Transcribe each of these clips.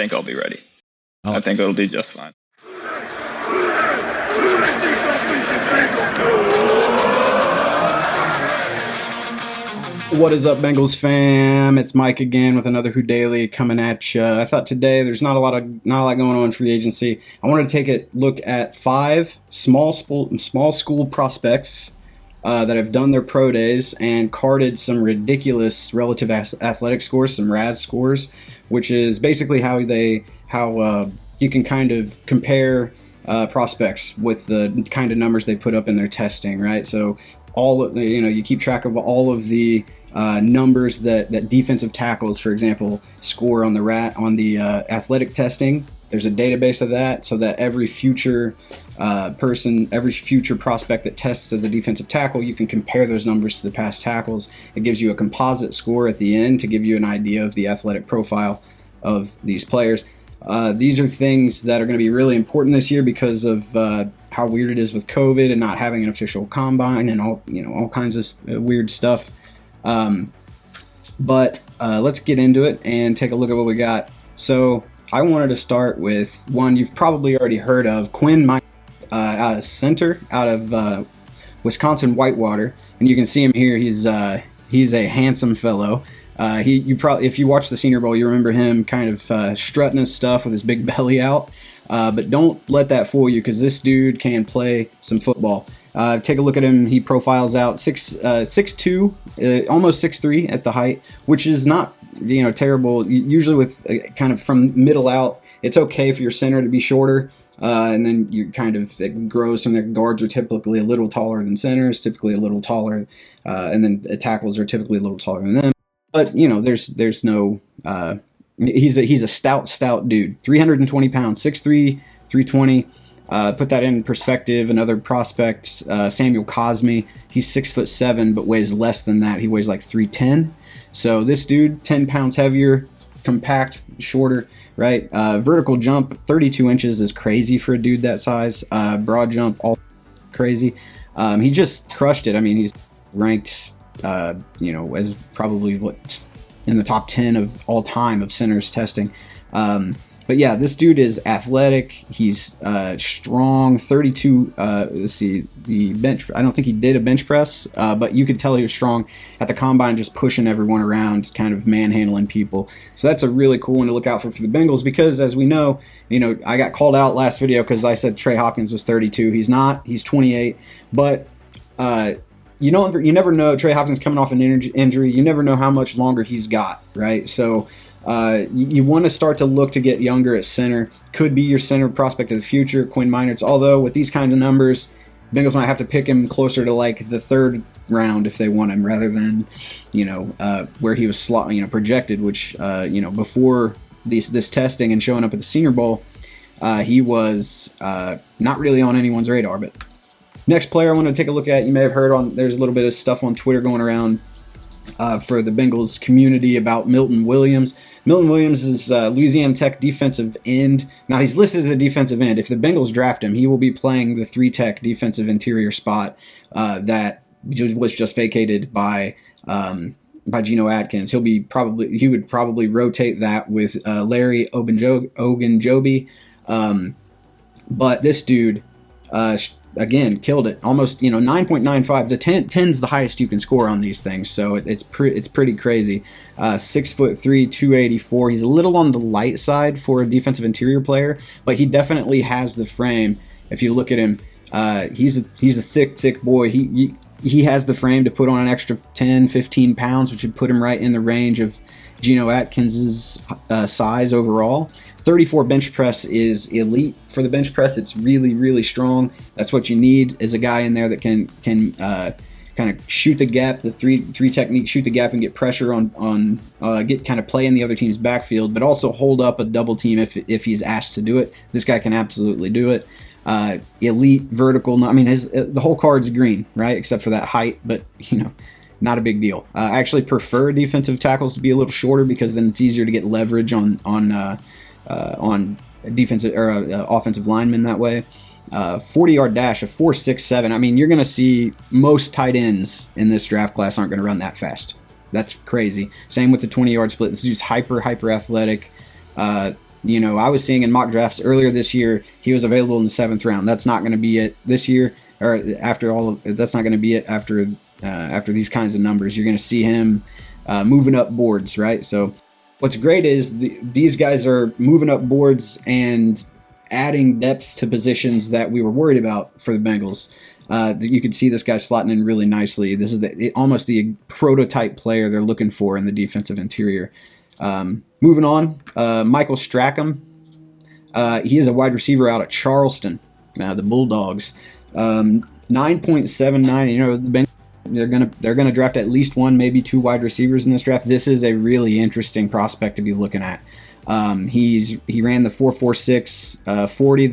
think I'll be ready. Oh. I think it'll be just fine. What is up, Bengals fam? It's Mike again with another Who Daily coming at you. I thought today there's not a lot going on in free agency. I wanted to take a look at 5 small school prospects that have done their pro days and carded some ridiculous relative athletic scores, some RAS scores, which is basically how you can kind of compare prospects with the kind of numbers they put up in their testing, right? So you keep track of all of the numbers that defensive tackles, for example, score on the athletic testing. There's a database of that, so that every future prospect that tests as a defensive tackle, you can compare those numbers to the past tackles. It gives you a composite score at the end to give you an idea of the athletic profile of these players. These are things that are going to be really important this year because of how weird it is with COVID and not having an official combine and all kinds of weird stuff. But let's get into it and take a look at what we got. So I wanted to start with one you've probably already heard of, Quinn Myer, out of center, out of Wisconsin Whitewater, and you can see him here. He's a handsome fellow. If you watch the Senior Bowl, you remember him kind of strutting his stuff with his big belly out. But don't let that fool you, because this dude can play some football. Take a look at him. He profiles out 6'2", almost 6'3" at the height, which is not terrible. Usually with kind of from middle out, it's okay for your center to be shorter. And then it grows from there. Guards are typically a little taller than centers, typically a little taller, and then tackles are typically a little taller than them. But there's no. He's a stout dude. 320 pounds, 6'3", 320. Put that in perspective. Another prospect, Samuel Cosme. He's 6'7", but weighs less than that. He weighs like 310. So this dude, 10 pounds heavier, compact, shorter. Right. Vertical jump, 32 inches is crazy for a dude that size. Broad jump, all crazy. He just crushed it. I mean, he's ranked. As probably what's in the top 10 of all time of centers testing. But yeah, this dude is athletic. He's strong. 32. Let's see, the bench. I don't think he did a bench press, but you could tell he was strong at the combine, just pushing everyone around, kind of manhandling people. So that's a really cool one to look out for the Bengals, because as we know, I got called out last video because I said Trey Hopkins was 32. He's not. He's 28. But you never know. Trey Hopkins coming off an injury. You never know how much longer he's got, right? So you want to start to look to get younger at center. Could be your center prospect of the future, Quinn Myer. Although with these kinds of numbers, Bengals might have to pick him closer to like the 3rd round if they want him, rather than where he was projected. Which before this testing and showing up at the Senior Bowl, he was not really on anyone's radar, but. Next player I want to take a look at, you may have heard there's a little bit of stuff on Twitter going around for the Bengals community about Milton Williams. Milton Williams is Louisiana Tech defensive end. Now, he's listed as a defensive end. If the Bengals draft him, he will be playing the 3-tech defensive interior spot that was just vacated by Geno Atkins. He would probably rotate that with Larry Ogunjobi. But this dude, again, killed it. Almost, 9.95. The 10's the highest you can score on these things, so it's pretty crazy. 6'3", 284. He's a little on the light side for a defensive interior player, but he definitely has the frame. If you look at him, he's a thick boy. He has the frame to put on an extra 10, 15 pounds, which would put him right in the range of Geno Atkins' size overall. 34 bench press is elite for the bench press. It's really, really strong. That's what you need, is a guy in there that can kind of shoot the gap, the three technique, shoot the gap and get pressure on get kind of play in the other team's backfield, but also hold up a double team if he's asked to do it. This guy can absolutely do it. Elite vertical. I mean, the whole card's green, right? Except for that height, but not a big deal. I actually prefer defensive tackles to be a little shorter, because then it's easier to get leverage on defensive or offensive linemen that way. 40-yard dash of 4.67. I mean, you're going to see most tight ends in this draft class aren't going to run that fast. That's crazy. Same with the 20-yard split. This dude's hyper athletic. I was seeing in mock drafts earlier this year, he was available in the 7th round. That's not going to be it this year, or after all of, that's not going to be it after these kinds of numbers. You're going to see him moving up boards, right? So what's great is these guys are moving up boards and adding depth to positions that we were worried about for the Bengals. You can see this guy slotting in really nicely. This is almost the prototype player they're looking for in the defensive interior. Moving on, Michael Strackham. He is a wide receiver out of Charleston, the Bulldogs. 9.79. The Bengals, they're gonna draft at least one, maybe two wide receivers in this draft. This is a really interesting prospect to be looking at. He ran the 4.46 40.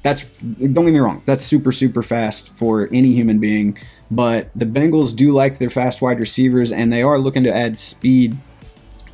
That's don't get me wrong, that's super fast for any human being. But the Bengals do like their fast wide receivers, and they are looking to add speed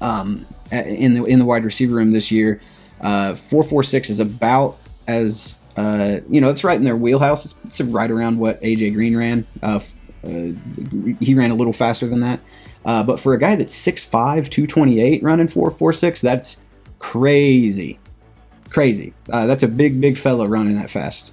in the wide receiver room this year. 4.46 is about as it's right in their wheelhouse. It's right around what AJ Green ran. He ran a little faster than that. But for a guy that's 6'5", 228 running 4.46, that's crazy. That's a big fella running that fast.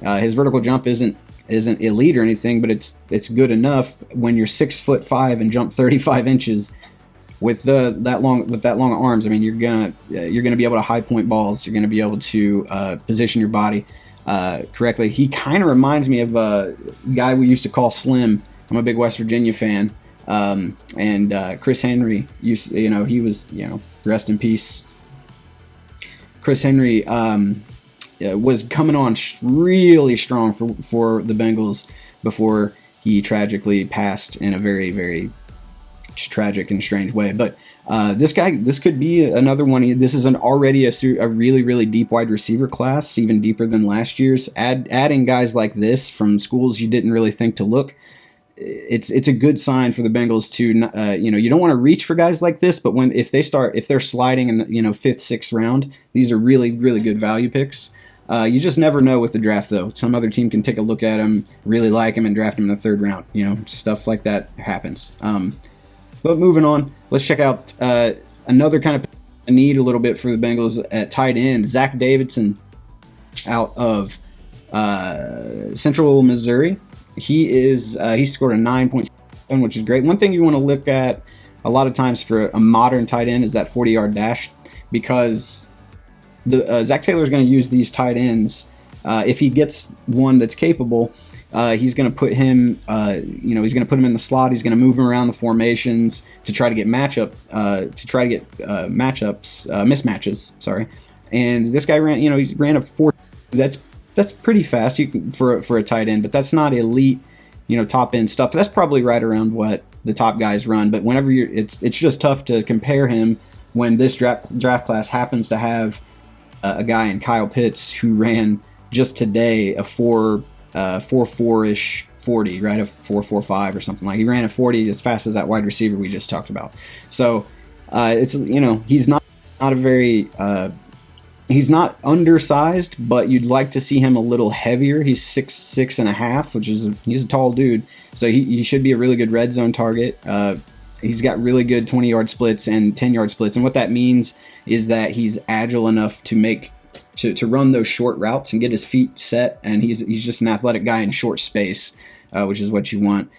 His vertical jump isn't elite or anything, but it's good enough when you're 6'5" and jump 35 inches with that long arms. I mean, you're gonna be able to high point balls. You're gonna be able to position your body correctly. He kind of reminds me of a guy we used to call Slim. I'm a big West Virginia fan, and Chris Henry. He was rest in peace. Chris Henry was coming on really strong for the Bengals before he tragically passed in a very, very tragic and strange way. But this could be another one. This is already a really, really deep wide receiver class, even deeper than last year's. Adding guys like this from schools you didn't really think to look, it's a good sign for the Bengals to you don't want to reach for guys like this, but if they're sliding in the 5th, 6th round, these are really, really good value picks. You just never know with the draft, though. Some other team can take a look at him, really like him, and draft him in the 3rd round. Stuff like that happens. But moving on, let's check out another kind of need a little bit for the Bengals at tight end. Zach Davidson out of Central Missouri. He scored a 9.7, which is great. One thing you want to look at a lot of times for a modern tight end is that 40-yard dash, because Zach Taylor is going to use these tight ends. If he gets one that's capable, he's going to put him, he's going to put him in the slot. He's going to move him around the formations to try to get mismatches. Sorry. And this guy he ran a 4. That's pretty fast for a tight end, but that's not elite, top end stuff. That's probably right around what the top guys run. But whenever it's just tough to compare him when this draft class happens to have a guy in Kyle Pitts who ran just today a 4.4-ish 40, right? A 4.45 or something like. He ran a 40 as fast as that wide receiver we just talked about. So it's he's not a very he's not undersized, but you'd like to see him a little heavier. He's 6'6.5", which is he's a tall dude, so he should be a really good red zone target. He's got really good 20-yard splits and 10-yard splits, and what that means is that he's agile enough to run those short routes and get his feet set, and he's just an athletic guy in short space, which is what you want.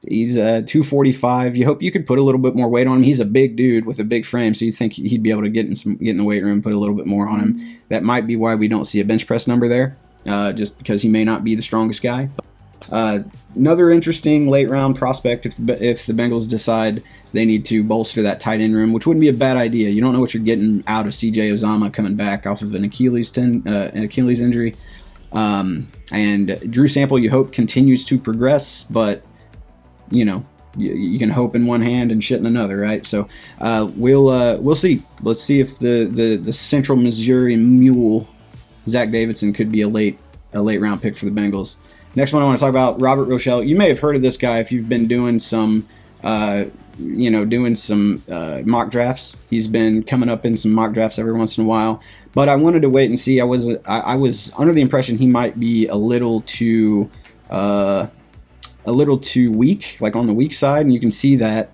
He's 245. You hope you could put a little bit more weight on him. He's a big dude with a big frame, so you'd think he'd be able to get in the weight room, put a little bit more on him. That might be why we don't see a bench press number there, just because he may not be the strongest guy. Another interesting late round prospect if the Bengals decide they need to bolster that tight end room, which wouldn't be a bad idea. You don't know what you're getting out of C.J. Uzomah coming back off of an Achilles injury. And Drew Sample, you hope, continues to progress, but you can hope in one hand and shit in another, right? So we'll see. Let's see if the Central Missouri Mule Zach Davidson could be a late round pick for the Bengals. Next one I want to talk about, Robert Rochelle. You may have heard of this guy if you've been doing some mock drafts. He's been coming up in some mock drafts every once in a while, but I wanted to wait and see. I was under the impression he might be a little too weak, like on the weak side, and you can see that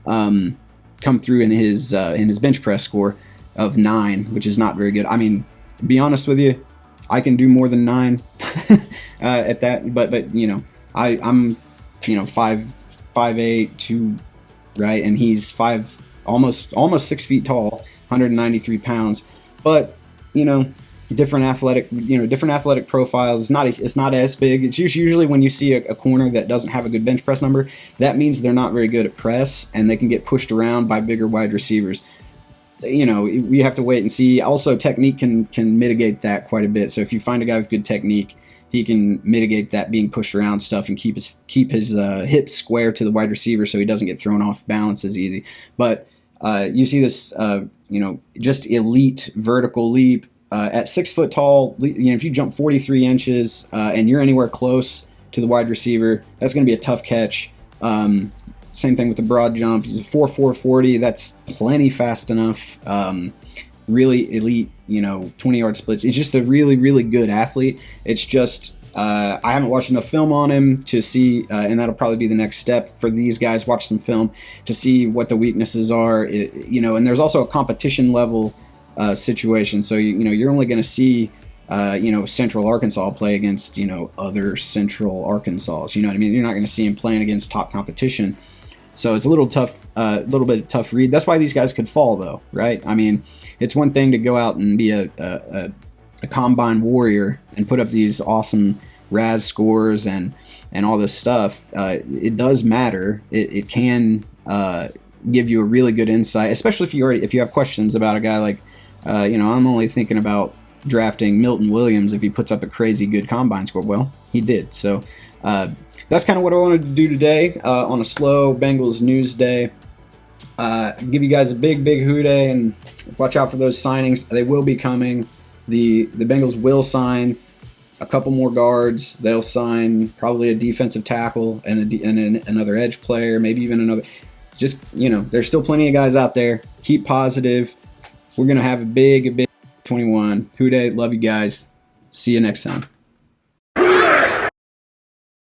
kind come through in his bench press score of 9, which is not very good. I mean, to be honest with you, I can do more than 9 at that, but you know, I'm 5'8", 2, right, and he's almost 6 feet tall, 193 pounds, but you know, different athletic profiles. It's not as big. It's usually when you see a corner that doesn't have a good bench press number, that means they're not very good at press, and they can get pushed around by bigger wide receivers. You know, we have to wait and see. Also, technique can mitigate that quite a bit. So if you find a guy with good technique, he can mitigate that being pushed around stuff and keep his hips square to the wide receiver so he doesn't get thrown off balance as easy. But you see this, just elite vertical leap at 6 foot tall. You know, if you jump 43 inches and you're anywhere close to the wide receiver, that's going to be a tough catch. Same thing with the broad jump. He's a 4.4 40. That's plenty fast enough. Really elite, 20-yard splits. He's just a really, really good athlete. It's just I haven't watched enough film on him to see, and that'll probably be the next step for these guys. Watch some film to see what the weaknesses are. And there's also a competition level situation. So you're only going to see Central Arkansas play against other Central Arkansas. You know what I mean? You're not going to see him playing against top competition. So it's a little tough, little bit tough read. That's why these guys could fall, though, right? I mean, it's one thing to go out and be a combine warrior and put up these awesome RAS scores and all this stuff. It does matter. It can give you a really good insight, especially if you have questions about a guy like, I'm only thinking about drafting Milton Williams if he puts up a crazy good combine score. Well, he did. So that's kind of what I wanted to do today on a slow Bengals news day. Give you guys a big who day, and watch out for those signings. They will be coming. The Bengals will sign a couple more guards. They'll sign probably a defensive tackle and another edge player, maybe even another. Just, there's still plenty of guys out there. Keep positive. We're going to have a big 21 who day. Love you guys. See you next time.